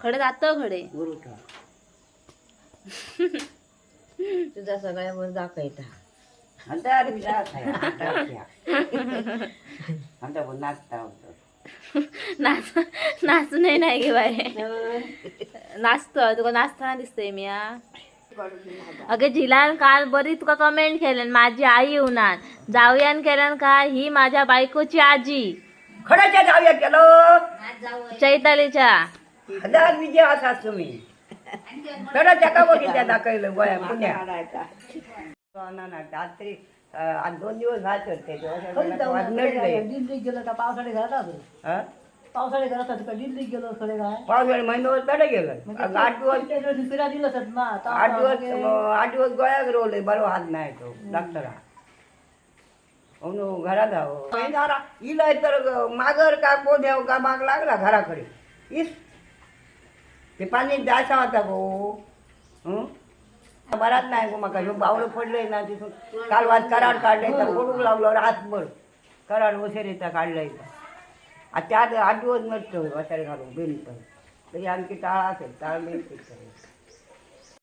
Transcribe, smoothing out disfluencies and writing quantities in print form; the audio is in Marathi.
खडे जातं खडे गुरुटा तुझा सगळ्यावर दाखवायचा आता पण नाचता होतो नाचू नाही गे बाय नाचतो तुका नाचताना दिसतंय मी अगे झिलान काल बरी तुका कमेंट केल्यान माझी आई येऊनात जाऊयान केल्यान काय ही माझ्या बायकोची आजी खडाच्या जाऊया केलो चैतालीच्या हजार विजय असा तुम्ही खडाच्या का बघितल्या दाखवलं गोया पुण्या रात्री आज 2 दिवस घात होते दिल्लीत गेलो का पावसाळी घरात पावसाळी घरात दिल्लीत गेलो खडे काय पावसाळी महिन्यावर कडे गेलं 8 दिवस फिरा दिलं सर ना 8 दिवस गोळ्या रोवले बरो हात नाही तो डॉक्टरा हो घरात आहो इलाय तर मागर का कोद्याव का माग लागला घराकडे इस ते पाणी जायचा होता गो बराच नाही गो माका बावळं पडलंय ना तिथून काल वाज कराड काढलाय तर पडूक लागलो रातभर कराड वसरीचा काढलाय आता 8 दिवस नसतो वसारी घालून बिन तरी आणखी टाळा असेल टाळ बिन